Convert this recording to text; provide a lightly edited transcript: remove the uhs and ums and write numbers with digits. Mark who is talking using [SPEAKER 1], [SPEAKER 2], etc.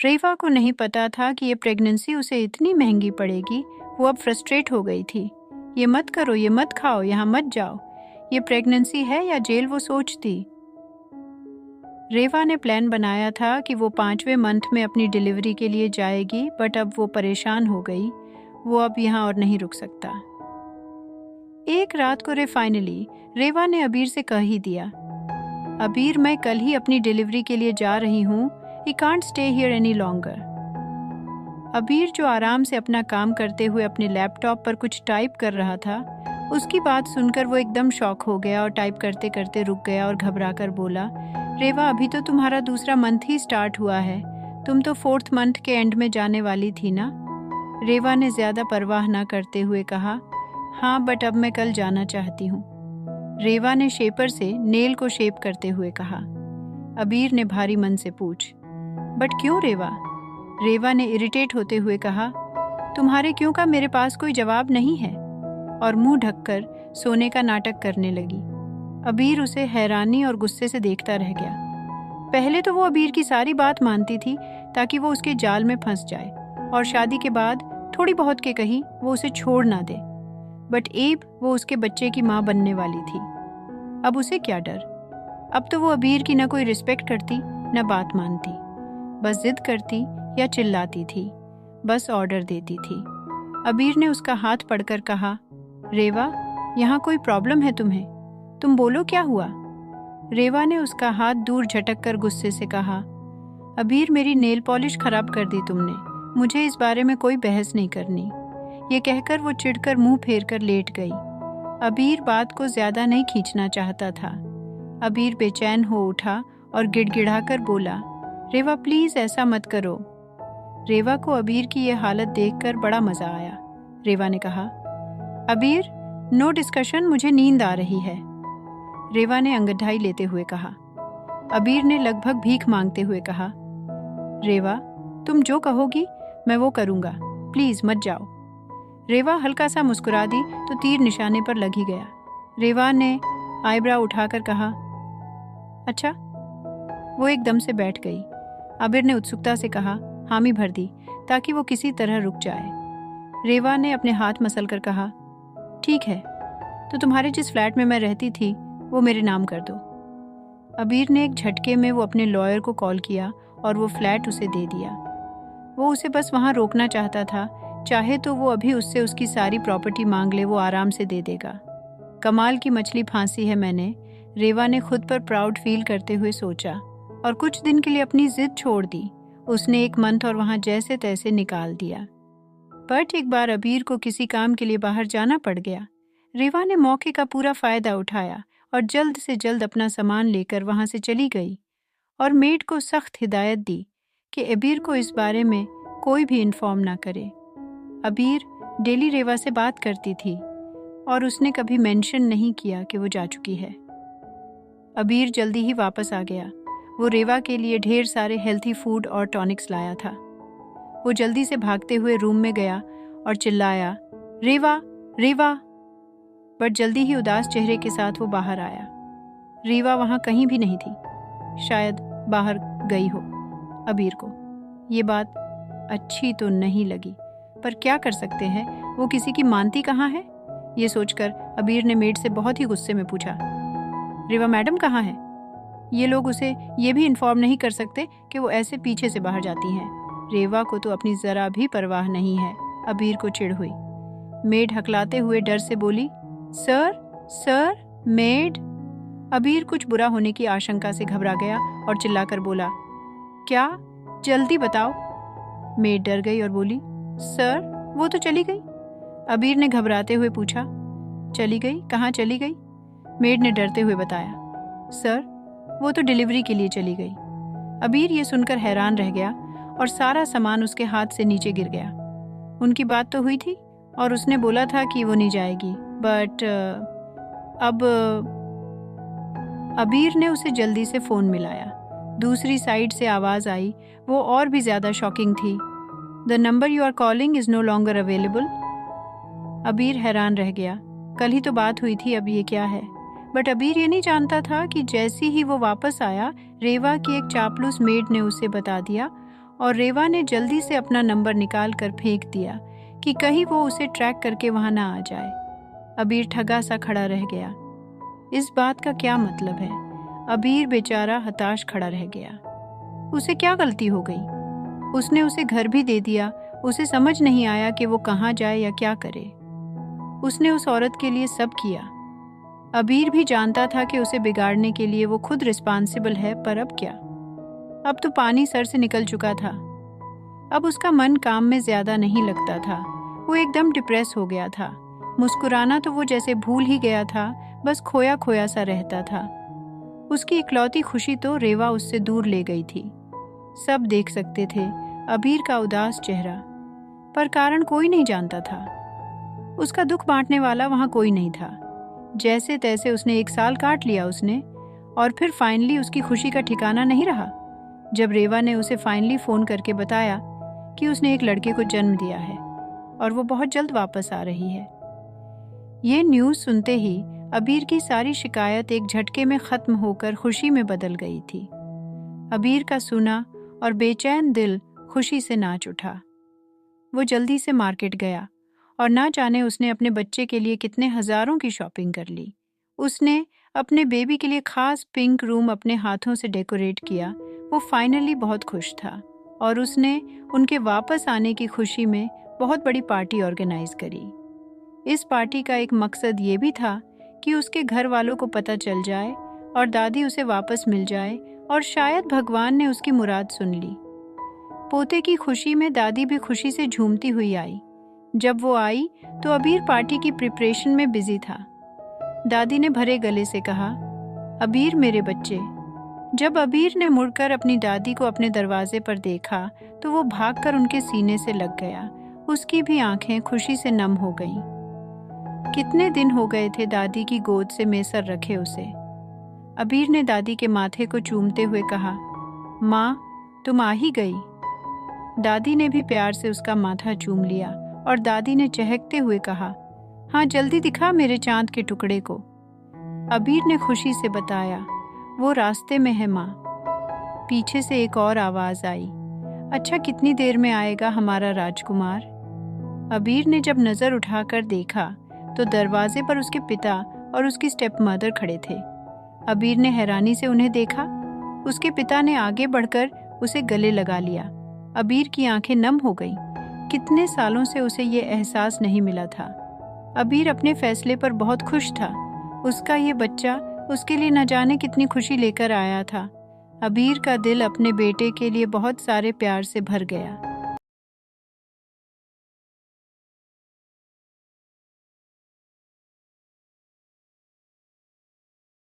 [SPEAKER 1] रेवा को नहीं पता था कि ये प्रेगनेंसी उसे इतनी महंगी पड़ेगी। वो अब फ्रस्ट्रेट हो गई थी। ये मत करो, ये मत खाओ, यहाँ मत जाओ। ये प्रेगनेंसी है या जेल, वो सोचती। रेवा ने प्लान बनाया था कि वो 5वें मंथ में अपनी डिलीवरी के लिए जाएगी, बट अब वो परेशान हो गई। वो अब यहाँ और नहीं रुक सकता। एक रात को फाइनली रेवा ने अबीर से कह ही दिया, अबीर मैं कल ही अपनी डिलीवरी के लिए जा रही हूँ। He can't stay here any longer. अबीर जो आराम से अपना काम करते हुए अपने लैपटॉप पर कुछ टाइप कर रहा था, उसकी बात सुनकर वो एकदम शॉक हो गया और टाइप करते करते रुक गया और घबरा कर बोला, रेवा अभी तो तुम्हारा दूसरा मंथ ही स्टार्ट हुआ है। तुम तो 4th मंथ के एंड में जाने वाली थी ना। रेवा ने ज्यादा परवाह ना करते हुए कहा, हाँ बट अब मैं कल जाना चाहती हूँ। रेवा ने शेपर से नेल को शेप करते हुए कहा। अबीर ने भारी मन से पूछ, बट क्यों रेवा? रेवा ने इरिटेट होते हुए कहा, तुम्हारे क्यों का मेरे पास कोई जवाब नहीं है, और मुंह ढककर सोने का नाटक करने लगी। अबीर उसे हैरानी और गुस्से से देखता रह गया। पहले तो वो अबीर की सारी बात मानती थी ताकि वो उसके जाल में फंस जाए, और शादी के बाद थोड़ी बहुत के कहीं वो उसे छोड़ ना दे। बट एब वो उसके बच्चे की माँ बनने वाली थी। अब उसे क्या डर? अब तो वो अबीर की न कोई रिस्पेक्ट करती न बात मानती। बस जिद करती या चिल्लाती थी, बस ऑर्डर देती थी। अबीर ने उसका हाथ पकड़कर कहा, रेवा यहाँ कोई प्रॉब्लम है तुम्हें? तुम बोलो क्या हुआ? रेवा ने उसका हाथ दूर झटक कर गुस्से से कहा, अबीर मेरी नेल पॉलिश खराब कर दी तुमने। मुझे इस बारे में कोई बहस नहीं करनी। ये कहकर वो चिढ़कर मुंह फेर कर लेट गई। अबीर बात को ज्यादा नहीं खींचना चाहता था। अबीर बेचैन हो उठा और गिड़गिड़ाकर बोला, रेवा प्लीज ऐसा मत करो। रेवा को अबीर की यह हालत देखकर बड़ा मजा आया। रेवा ने कहा, अबीर नो डिस्कशन, मुझे नींद आ रही है। रेवा ने अंगड़ाई लेते हुए कहा। अबीर ने लगभग भीख मांगते हुए कहा, रेवा तुम जो कहोगी मैं वो करूंगा, प्लीज मत जाओ। रेवा हल्का सा मुस्कुरा दी तो तीर निशाने पर लग ही गया। रेवा ने आईब्रा उठाकर कहा, अच्छा। वो एकदम से बैठ गई। अबीर ने उत्सुकता से कहा, हामी भर दी ताकि वो किसी तरह रुक जाए। रेवा ने अपने हाथ मसलकर कहा, ठीक है, तो तुम्हारे जिस फ्लैट में मैं रहती थी वो मेरे नाम कर दो। अबीर ने एक झटके में वो अपने लॉयर को कॉल किया और वो फ्लैट उसे दे दिया। वो उसे बस वहाँ रोकना चाहता था। चाहे तो वो अभी उससे उसकी सारी प्रॉपर्टी मांग ले, वो आराम से दे देगा। कमाल की मछली फांसी है मैंने, रेवा ने खुद पर प्राउड फील करते हुए सोचा, और कुछ दिन के लिए अपनी जिद छोड़ दी। उसने 1 मंथ और वहाँ जैसे तैसे निकाल दिया। बट एक बार अबीर को किसी काम के लिए बाहर जाना पड़ गया। रेवा ने मौके का पूरा फायदा उठाया और जल्द से जल्द अपना सामान लेकर वहाँ से चली गई, और मेड को सख्त हिदायत दी कि अबीर को इस बारे में कोई भी इन्फॉर्म ना करे। अबीर डेली रेवा से बात करती थी और उसने कभी मेंशन नहीं किया कि वो जा चुकी है। अबीर जल्दी ही वापस आ गया। वो रेवा के लिए ढेर सारे हेल्थी फूड और टॉनिक्स लाया था। वो जल्दी से भागते हुए रूम में गया और चिल्लाया, रेवा रेवा। बट जल्दी ही उदास चेहरे के साथ वो बाहर आया। रेवा वहाँ कहीं भी नहीं थी। शायद बाहर गई हो। अबीर को ये बात अच्छी तो नहीं लगी, पर क्या कर सकते हैं, वो किसी की मानती कहाँ है। ये सोचकर अबीर ने मेड से बहुत ही गुस्से में पूछा, रेवा मैडम कहाँ है? ये लोग उसे ये भी इन्फॉर्म नहीं कर सकते कि वो ऐसे पीछे से बाहर जाती हैं। रेवा को तो अपनी जरा भी परवाह नहीं है। अबीर को चिढ़ हुई। मेड हकलाते हुए डर से बोली, सर सर मेड। अबीर कुछ बुरा होने की आशंका से घबरा गया और चिल्लाकर बोला, क्या? जल्दी बताओ। मेड डर गई और बोली, सर वो तो चली गई। अबीर ने घबराते हुए पूछा, चली गई? कहाँ चली गई? मेड ने डरते हुए बताया, सर वो तो डिलीवरी के लिए चली गई। अबीर ये सुनकर हैरान रह गया और सारा सामान उसके हाथ से नीचे गिर गया। उनकी बात तो हुई थी और उसने बोला था कि वो नहीं जाएगी, बट अब अबीर ने उसे जल्दी से फोन मिलाया। दूसरी साइड से आवाज आई, वो और भी ज्यादा शॉकिंग थी। The number you are calling is no longer available. Abir हैरान रह गया। कल ही तो बात हुई थी, अब ये क्या है? बट अबीर ये नहीं जानता था कि जैसी ही वो वापस आया, रेवा की एक चापलूस मेड ने उसे बता दिया और रेवा ने जल्दी से अपना नंबर निकाल कर फेंक दिया कि कहीं वो उसे ट्रैक करके वहां ना आ जाए। अबीर ठगा सा खड़ा रह गया। इस बात का क्या मतलब है? अबीर बेचारा हताश खड़ा रह गया। उसे क्या गलती हो गई? उसने उसे घर भी दे दिया। उसे समझ नहीं आया कि वो कहाँ जाए या क्या करे। उसने उस औरत के लिए सब किया। अबीर भी जानता था कि उसे बिगाड़ने के लिए वो खुद रिस्पॉन्सिबल है, पर अब क्या? अब तो पानी सर से निकल चुका था। अब उसका मन काम में ज्यादा नहीं लगता था। वो एकदम डिप्रेस हो गया था। मुस्कुराना तो वो जैसे भूल ही गया था, बस खोया खोया सा रहता था। उसकी इकलौती खुशी तो रेवा उससे दूर ले गई थी। सब देख सकते थे अबीर का उदास चेहरा, पर कारण कोई नहीं जानता था। उसका दुख बांटने वाला वहां कोई नहीं था। जैसे तैसे उसने 1 साल काट लिया उसने, और फिर फाइनली उसकी खुशी का ठिकाना नहीं रहा जब रेवा ने उसे फाइनली फोन करके बताया कि उसने एक लड़के को जन्म दिया है और वो बहुत जल्द वापस आ रही है। ये न्यूज़ सुनते ही अबीर की सारी शिकायत एक झटके में खत्म होकर खुशी में बदल गई थी। अबीर का सुना और बेचैन दिल खुशी से नाच उठा। वो जल्दी से मार्केट गया और ना जाने उसने अपने बच्चे के लिए कितने हजारों की शॉपिंग कर ली। उसने अपने बेबी के लिए खास पिंक रूम अपने हाथों से डेकोरेट किया। वो फाइनली बहुत खुश था और उसने उनके वापस आने की खुशी में बहुत बड़ी पार्टी ऑर्गेनाइज करी। इस पार्टी का एक मकसद ये भी था कि उसके घर वालों को पता चल जाए और दादी उसे वापस मिल जाए, और शायद भगवान ने उसकी मुराद सुन ली। पोते की खुशी में दादी भी खुशी से झूमती हुई आई। जब वो आई तो अबीर पार्टी की प्रिपरेशन में बिजी था। दादी ने भरे गले से कहा, अबीर मेरे बच्चे। जब अबीर ने मुड़कर अपनी दादी को अपने दरवाजे पर देखा तो वो भागकर उनके सीने से लग गया। उसकी भी आंखें खुशी से नम हो गईं। कितने दिन हो गए थे दादी की गोद से मेसर रखे उसे। अबीर ने दादी के माथे को चूमते हुए कहा, माँ तुम आ ही गई। दादी ने भी प्यार से उसका माथा चूम लिया और दादी ने चहकते हुए कहा, हाँ जल्दी दिखा मेरे चांद के टुकड़े को। अबीर ने खुशी से बताया, वो रास्ते में है माँ। पीछे से एक और आवाज आई, अच्छा कितनी देर में आएगा हमारा राजकुमार। अबीर ने जब नजर उठाकर देखा तो दरवाजे पर उसके पिता और उसकी स्टेप मदर खड़े थे। अबीर ने हैरानी से उन्हें देखा। उसके पिता ने आगे बढ़कर उसे गले लगा लिया। अबीर की आंखें नम हो गईं। कितने सालों से उसे ये एहसास नहीं मिला था। अबीर अपने फैसले पर बहुत खुश था। उसका ये बच्चा उसके लिए न जाने कितनी खुशी लेकर आया था। अबीर का दिल अपने बेटे के लिए बहुत सारे प्यार से भर गया।